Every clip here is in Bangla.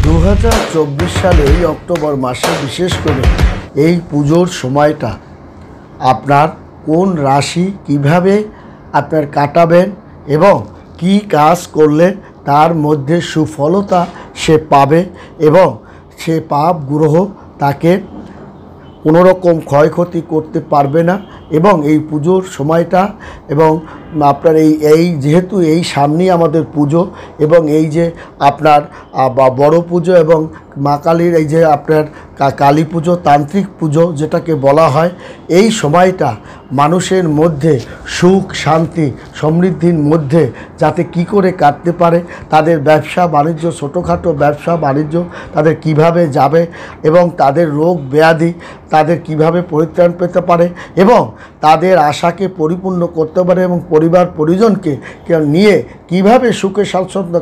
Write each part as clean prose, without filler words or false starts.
2024 সালে এই অক্টোবর মাসে বিশেষ করে এই পুজোর সময়টা আপনার কোন রাশি কিভাবে আপনার কাটাবেন এবং কি কাজ করলে তার মধ্যে সুফলতা সে পাবে এবং সে পাপ গ্রহ তাকে কোনো রকম ক্ষয়ক্ষতি করতে পারবে না। এবং এই পুজোর সময়টা এবং আপনার এই যেহেতু এই সামনেই আমাদের পুজো এবং এই যে আপনার বড় পুজো এবং মা কালীর এই যে আপনার কালী পুজো তান্ত্রিক পুজো যেটাকে বলা হয়, এই সময়টা মানুষের মধ্যে সুখ শান্তি সমৃদ্ধির মধ্যে যাতে কি করে কাটতে পারে, তাদের ব্যবসা বাণিজ্য ছোটোখাটো ব্যবসা বাণিজ্য তাদের কিভাবে যাবে এবং তাদের রোগ ব্যাধি তাদের কিভাবে পরিত্রাণ পেতে পারে এবং তাদের আশাকে পরিপূর্ণ করতে পারে এবং পরিবার পরিজনকে নিয়ে কিভাবে সুখে স্বাচ্ছন্দ্য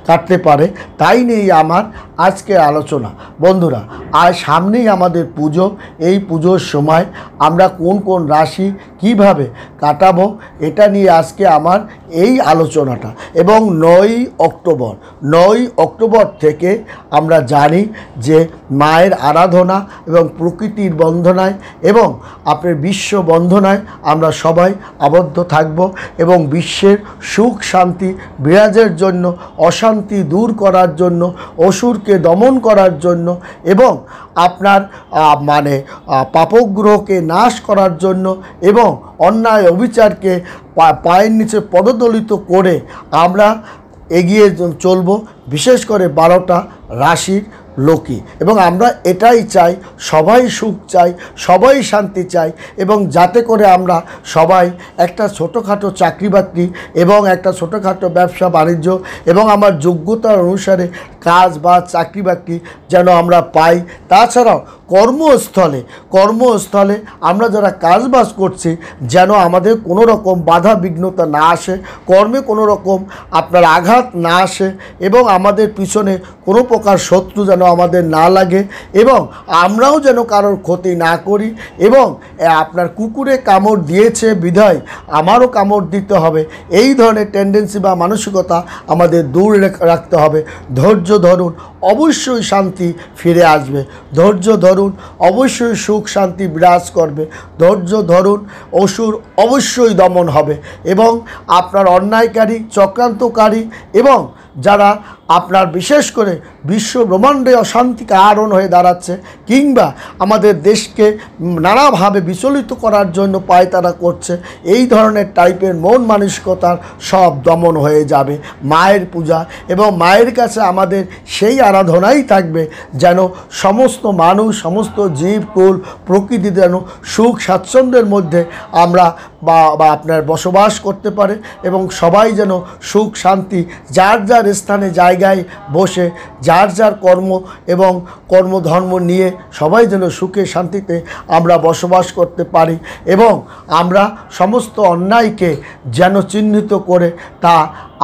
কাটতে পারে, তাই নিয়েই আমার আজকের আলোচনা। বন্ধুরা, আজ সামনেই আমাদের পুজো। এই পুজোর সময় আমরা কোন কোন রাশি কিভাবে কাটাবো এটা নিয়ে আজকে আমার এই আলোচনাটা। এবং 9 অক্টোবর থেকে আমরা জানি যে মায়ের আরাধনা এবং প্রকৃতির বন্দনায় এবং আপনার বিশ্ব বন্দনায় আমরা সবাই আবদ্ধ থাকব এবং বিশ্বের সুখ শান্তি বিরাজের জন্য, অশান্তি দূর করার জন্য, অসুরকে দমন করার জন্য এবং আপনার পাপগ্রহকে নাশ করার জন্য এবং অন্যায় অবিচারকে পায়ের নিচে পদদলিত করে আমরা এগিয়ে চলব, বিশেষ করে 12টা রাশির লোকই। এবং আমরা এটাই চাই, সবাই সুখ চাই, সবাই শান্তি চাই এবং যাতে করে আমরা সবাই একটা ছোটোখাটো চাকরি বাকরি এবং একটা ছোটোখাটো ব্যবসা বাণিজ্য এবং আমার যোগ্যতার অনুসারে কাজ বা চাকরি বাকরি যেন আমরা পাই। তাছাড়াও কর্মস্থলে আমরা যারা কাজবাজ করছি যেন আমাদের কোনো রকম বাধা বিঘ্নতা না আসে, কর্মে কোনো রকম আপনার আঘাত না আসে এবং আমাদের পিছনে কোনো প্রকার শত্রু যেন আমাদের না লাগে এবং আমরাও যেন কারোর ক্ষতি না করি এবং আপনার কুকুরে কামড় দিয়েছে বিধায় আমারও কামড় দিতে হবে, এই ধরনের টেন্ডেন্সি বা মানসিকতা আমাদের দূর রাখতে হবে। ধৈর্য ধরুন, অবশ্যই শান্তি ফিরে আসবে। ধৈর্য ধরুন, অবশ্যই সুখ শান্তি বিরাজ করবে। ধৈর্য ধরুন, অসুর অবশ্যই দমন হবে এবং আপনার অন্যায়কারী চক্রান্তকারী এবং যারা আপনার বিশেষ করে বিশ্ব ব্রহ্মাণ্ডে অশান্তি কারণ হয়ে দাঁড়াচ্ছে কিংবা আমাদের দেশকে নানাভাবে বিচলিত করার জন্য পায়তারা করছে, এই ধরনের টাইপের মন মানসিকতার সব দমন হয়ে যাবে মায়ের পূজা এবং মায়ের কাছে আমাদের সেই আরাধনাই থাকবে যেন সমস্ত মানুষ সমস্ত জীবকুল প্রকৃতি যেন সুখ স্বাচ্ছন্দ্যের মধ্যে আমরা বা আপনার বসবাস করতে পারে এবং সবাই যেন সুখ শান্তি যার যার স্থানে জায়গায় বসে যার যার কর্ম এবং কর্মধর্ম নিয়ে সবাই যেন সুখে শান্তিতে আমরা বসবাস করতে পারি এবং আমরা সমস্ত অন্যায়কে যেন চিহ্নিত করে তা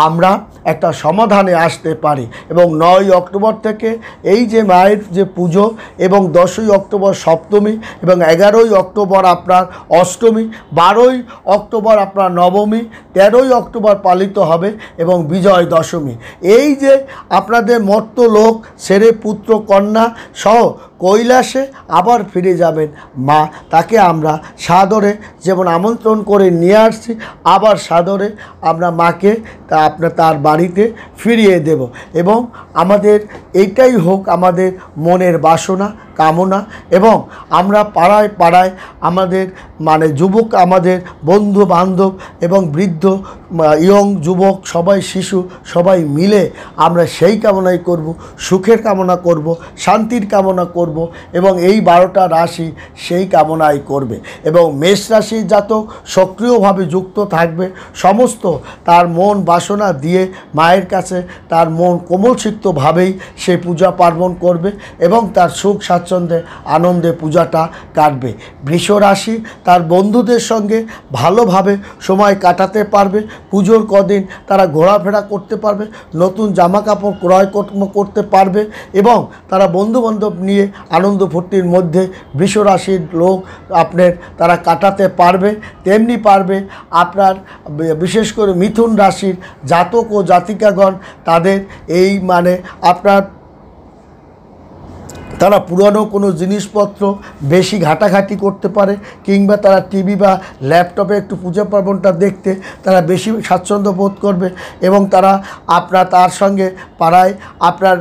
আমরা একটা সমাধানে আসতে পারি। এবং 9 অক্টোবর থেকে এই যে মায়ের যে পুজো এবং 10ই অক্টোবর সপ্তমী এবং 11ই অক্টোবর আপনার অষ্টমী, 12ই অক্টোবর আপনার নবমী, 13ই অক্টোবর পালিত হবে এবং বিজয় দশমী। এই যে আপনাদের মর্ত লোক ছেড়ে পুত্র কন্যা সহ কৈলাসে আবার ফিরে যাবেন মা, তাকে আমরা সাদরে যেমন আমন্ত্রণ করে নিয়ে আসছি, আবার সাদরে আমরা মাকে তার বাড়িতে ফিরিয়ে দেব এবং আমাদের এইটাই হোক আমাদের মনের বাসনা কামনা এবং আমরা পাড়ায় পাড়ায় আমাদের যুবক আমাদের বন্ধু বান্ধব এবং বৃদ্ধ ইয়ং যুবক সবাই শিশু সবাই মিলে আমরা সেই কামনাই করব, সুখের কামনা করব, শান্তির কামনা করব এবং এই 12টা রাশি সেই কামনাই করবে। এবং মেষ রাশির জাতক সক্রিয়ভাবে যুক্ত থাকবে, সমস্ত তার মন বাসনা দিয়ে মায়ের কাছে তার মন কোমলচিত্তভাবেই সে পূজা পার্বণ করবে এবং তার সুখ স্বাচ্ছন্দ্যে আনন্দে পূজাটা কাটবে। বৃষ রাশি তার বন্ধুদের সঙ্গে ভালোভাবে সময় কাটাতে পারবে, পুজোর কদিন তারা ঘোরাফেরা করতে পারবে, নতুন জামা কাপড় ক্রয় করতে পারবে এবং তারা বন্ধুবান্ধব নিয়ে আনন্দ ফুর্তির মধ্যে বৃষ রাশির লোক আপনার তারা কাটাতে পারবে। তেমনি পারবে আপনার বিশেষ করে মিথুন রাশির জাতক ও জাতিকাগণ তাদের এই আপনার তারা পুরানো কোনো জিনিসপত্র বেশি ঘাটাঘাটি করতে পারে, কিংবা তারা টিভি বা ল্যাপটপে একটু পূজা পার্বণটা দেখতে তারা বেশি স্বাচ্ছন্দ্য বোধ করবে এবং তারা তার সঙ্গে পাড়ায় আপনার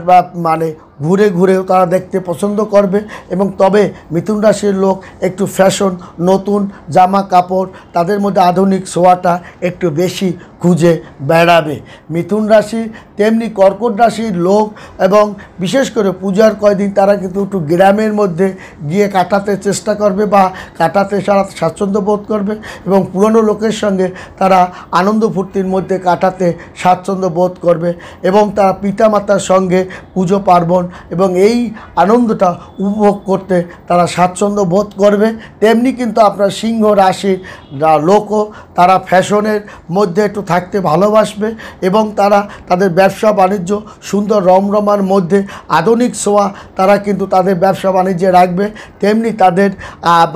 মানে ঘুরে ঘুরেও তারা দেখতে পছন্দ করবে। এবং তবে মিথুন রাশির লোক একটু ফ্যাশন, নতুন জামা কাপড়, তাদের মধ্যে আধুনিক ছোঁয়াটা একটু বেশি খুঁজে বেড়াবে মিথুন রাশি। তেমনি কর্কট রাশির লোক এবং বিশেষ করে পূজার কয়দিন তারা কিন্তু একটু গ্রামের মধ্যে গিয়ে কাটাতে চেষ্টা করবে বা কাটাতে সারা স্বাচ্ছন্দ্য বোধ করবে এবং পুরনো লোকের সঙ্গে তারা আনন্দ ফুর্তির মধ্যে কাটাতে স্বাচ্ছন্দ্য বোধ করবে এবং তারা পিতামাতার সঙ্গে পুজো পার্বণ এবং এই আনন্দটা উপভোগ করতে তারা স্বাচ্ছন্দ্য বোধ করবে। তেমনি কিন্তু আপনার সিংহ রাশির লোকও তারা ফ্যাশনের মধ্যে একটু থাকতে ভালোবাসবে এবং তারা তাদের ব্যবসা বাণিজ্য সুন্দর রমরমার মধ্যে আধুনিক ছোঁয়া তারা কিন্তু তাদের ব্যবসা বাণিজ্যে রাখবে। তেমনি তাদের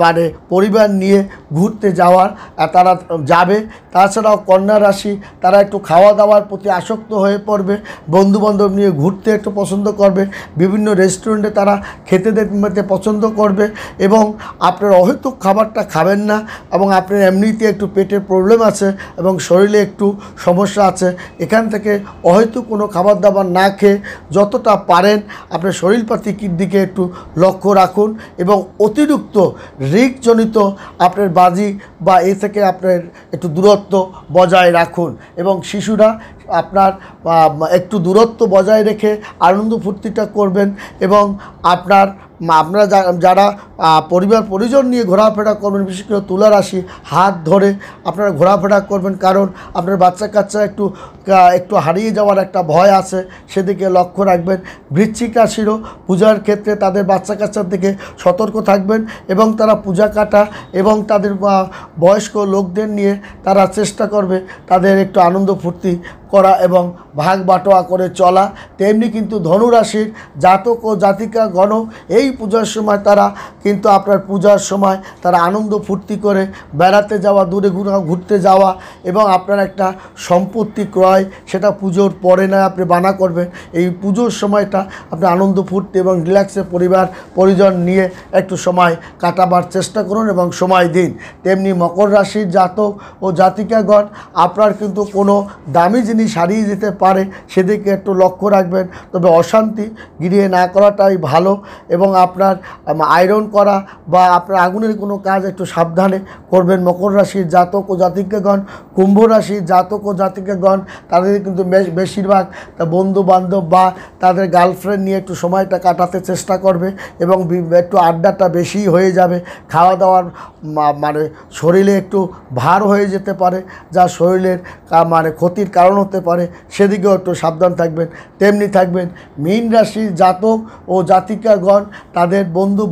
মানে পরিবার নিয়ে ঘুরতে যাওয়ার তারা যাবে। তাছাড়াও কন্যা রাশি তারা একটু খাওয়া দাওয়ার প্রতি আসক্ত হয়ে পড়বে, বন্ধুবান্ধব নিয়ে ঘুরতে একটু পছন্দ করবে, বিভিন্ন রেস্টুরেন্টে তারা খেতে দেখতে পছন্দ করবে এবং আপনার অহেতুক খাবারটা খাবেন না এবং আপনার এমনিতে একটু পেটের প্রবলেম আছে এবং শরীরে একটু সমস্যা আছে, এখান থেকে অহেতুক কোনো খাবার দাবার না খেয়ে যতটা পারেন আপনার শরীরপাতির দিকে একটু লক্ষ্য রাখুন এবং অতিরিক্ত রিস্কজনিত আপনার বাজি বা এ থেকে আপনার একটু দূরত্ব বজায় রাখুন এবং শিশুরা আপনার একটু দূরত্ব বজায় রেখে আনন্দ ফুর্তিটা করবেন এবং আপনারা যারা পরিবার পরিজন নিয়ে ঘোরাফেরা করবেন, বিশেষ করে তুলা রাশি হাত ধরে আপনারা ঘোরাফেরা করবেন, কারণ আপনার বাচ্চা কাচ্চা একটু হারিয়ে যাওয়ার একটা ভয় আছে, সেদিকে লক্ষ্য রাখবেন। বৃশ্চিক রাশিরও পূজার ক্ষেত্রে তাদের বাচ্চা কাচ্চার দিকে সতর্ক থাকবেন এবং তারা পূজা কাটা এবং তাদের বয়স্ক লোকদের নিয়ে তারা চেষ্টা করবে তাদের একটু আনন্দ ফুর্তি করা এবং ভাগ বাটোয়া করে চলা। তেমনি কিন্তু ধনুরাশির জাতক ও জাতিকাগণ এই পূজার সময় তারা কিন্তু আপনার পূজার সময় তারা আনন্দ ফুর্তি করে বেড়াতে যাওয়া, দূরে ঘুরতে যাওয়া এবং আপনার একটা সম্পত্তি ক্রয়, সেটা পুজোর পরে না আপনি বানা করবেন। এই পুজোর সময়টা আপনি আনন্দ ফুর্তি এবং রিল্যাক্সে পরিবার পরিজন নিয়ে একটু সময় কাটাবার চেষ্টা করুন এবং সময় দিন। তেমনি মকর রাশির জাতক ও জাতিকাগণ আপনার কিন্তু কোনো দামি জিনিস হারিয়ে যেতে পারে, সেদিকে একটু লক্ষ্য রাখবেন। তবে অশান্তি গৃহে না করাটাই ভালো এবং আপনার আয়রন করা বা আপনার আগুনের কোনো কাজ একটু সাবধানে করবেন মকর রাশির জাতক ও জাতিকাগণ। কুম্ভ রাশির জাতক ও জাতিকাগণ তাদের কিন্তু বেশিরভাগ বন্ধু বান্ধব বা তাদের গার্লফ্রেন্ড নিয়ে একটু সময়টা কাটাতে চেষ্টা করবে এবং একটু আড্ডাটা বেশি হয়ে যাবে। খাওয়া দাওয়ার মানে শরীরে একটু ভার হয়ে যেতে পারে, যা শরীরের মানে ক্ষতির কারণ হতে পারে, সেদিকেও একটু সাবধান থাকবেন। তেমনি থাকবেন মীন রাশির জাতক ও জাতিকাগণ তাদের বন্ধু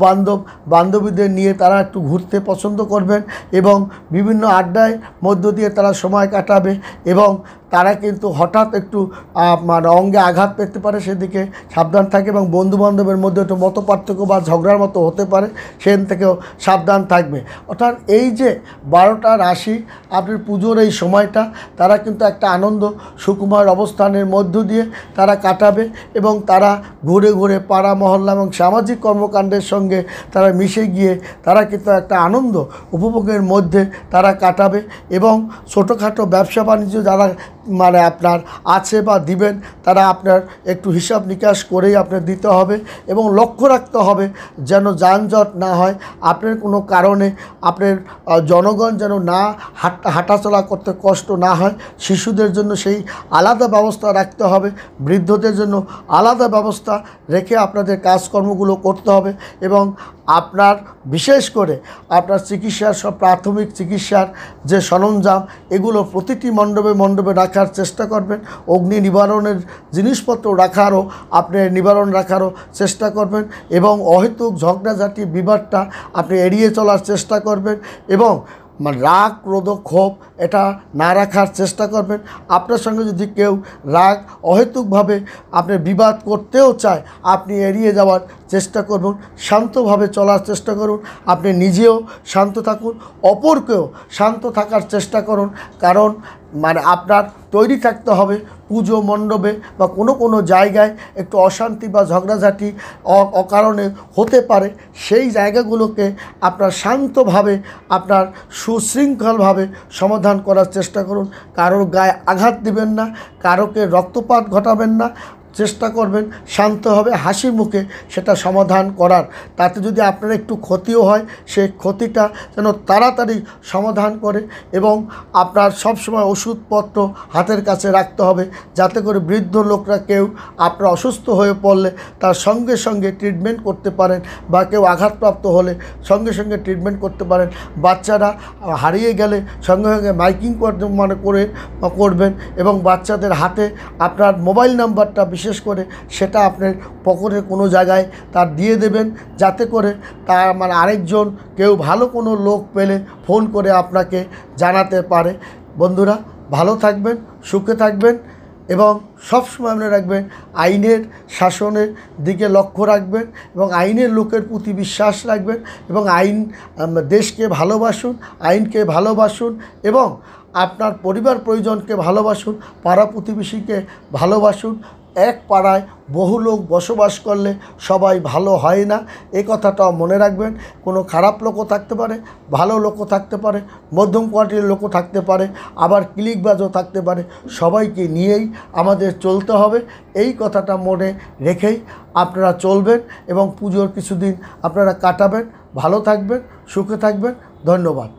বান্ধবীদের নিয়ে তারা একটু ঘুরতে পছন্দ করবেন এবং বিভিন্ন আড্ডায় মধ্য দিয়ে তারা সময় কাটাবে এবং তারা কিন্তু হঠাৎ একটু মানে অঙ্গে আঘাত পেতে পারে, সেদিকে সাবধান থাকে এবং বন্ধুবান্ধবের মধ্যে একটু মতপার্থক্য বা ঝগড়ার মতো হতে পারে, সেখান থেকেও সাবধান থাকবে। অর্থাৎ এই যে 12টা রাশি আপনার পুজোর এই সময়টা তারা কিন্তু একটা আনন্দ সুকুমার অবস্থানের মধ্য দিয়ে তারা কাটাবে এবং তারা ঘুরে ঘুরে পাড়া মহল্লা এবং সামাজিক কর্মকাণ্ডের সঙ্গে তারা মিশে গিয়ে তারা কিন্তু একটা আনন্দ উপভোগের মধ্যে তারা কাটাবে এবং ছোটোখাটো ব্যবসা বাণিজ্য যারা মানে আপনার আছে বা দিবেন, তারা আপনার একটু হিসাব নিকাশ করেই আপনার দিতে হবে এবং লক্ষ্য রাখতে হবে যেন যানজট না হয়, আপনার কোনো কারণে আপনার জনগণ যেন না হাঁটাচলা করতে কষ্ট না হয়। শিশুদের জন্য সেই আলাদা ব্যবস্থা রাখতে হবে, বৃদ্ধদের জন্য আলাদা ব্যবস্থা রেখে আপনাদের কাজকর্মগুলো করতে হবে এবং আপনার বিশেষ করে আপনার চিকিৎসার সব প্রাথমিক চিকিৎসার যে সরঞ্জাম এগুলো প্রতিটি মণ্ডপে রাখার চেষ্টা করবেন। অগ্নি নিবারণের জিনিসপত্র রাখারও আপনি নিবারণ রাখারও চেষ্টা করবেন এবং অহেতুক ঝগড়াঝাটি বিবাদটা আপনি এড়িয়ে চলার চেষ্টা করবেন এবং রাগ ক্রোধ ক্ষোভ এটা না রাখার চেষ্টা করবেন। আপনার সঙ্গে যদি কেউ রাগ অহেতুকভাবে আপনি বিবাদ করতেও চায়, আপনি এড়িয়ে যাওয়ার চেষ্টা করুন, শান্তভাবে চলার চেষ্টা করুন। আপনি নিজেও শান্ত থাকুন, অপরকেও শান্ত থাকার চেষ্টা করুন, কারণ মানে আপনার তৈরি থাকতে হবে পুজো মণ্ডপে বা কোনো জায়গায় একটু অশান্তি বা ঝগড়াঝাটি অকারণে হতে পারে, সেই জায়গাগুলোকে আপনার শান্তভাবে আপনার সুশৃঙ্খলভাবে সমাধান করার চেষ্টা করুন। কারোর গায়ে আঘাত দিবেন না, কারোকে রক্তপাত ঘটাবেন না, চেষ্টা করবেন শান্তভাবে হাসি মুখে সেটা সমাধান করার। তাতে যদি আপনার একটু ক্ষতিও হয়, সেই ক্ষতিটা যেন তাড়াতাড়ি সমাধান করে। এবং আপনার সবসময় ওষুধপত্র হাতের কাছে রাখতে হবে, যাতে করে বৃদ্ধ লোকরা কেউ আপনার অসুস্থ হয়ে পড়লে তার সঙ্গে সঙ্গে ট্রিটমেন্ট করতে পারেন, বা কেউ আঘাতপ্রাপ্ত হলে সঙ্গে সঙ্গে ট্রিটমেন্ট করতে পারেন। বাচ্চারা হারিয়ে গেলে সঙ্গে সঙ্গে মাইকিং করবেন, এবং বাচ্চাদের হাতে আপনার মোবাইল নাম্বারটা বিশেষ করে সেটা আপনার পকেটে কোনো জায়গায় তার দিয়ে দেবেন, যাতে করে তার মানে আরেকজন কেউ ভালো কোনো লোক পেলে ফোন করে আপনাকে জানাতে পারে। বন্ধুরা, ভালো থাকবেন, সুখে থাকবেন, এবং সবসময় মনে রাখবেন আইনের শাসনের দিকে লক্ষ্য রাখবেন, এবং আইনের লোকের প্রতি বিশ্বাস রাখবেন, এবং দেশকে ভালোবাসুন, আইনকে ভালোবাসুন, এবং আপনার পরিবার পরিজনকে ভালোবাসুন, পাড়া প্রতিবেশীকে ভালোবাসুন। এক পাড়ায় বহু লোক বসবাস করলে সবাই ভালো হয় না, এই কথাটাও মনে রাখবেন। কোনো খারাপ লোকও থাকতে পারে, ভালো লোকও থাকতে পারে, মধ্যম কোয়ালিটির লোকও থাকতে পারে, আবার ক্লিকবাজও থাকতে পারে। সবাইকে নিয়েই আমাদের চলতে হবে, এই কথাটা মনে রেখেই আপনারা চলবেন, এবং পুজোর কিছুদিন আপনারা কাটাবেন। ভালো থাকবেন, সুখে থাকবেন। ধন্যবাদ।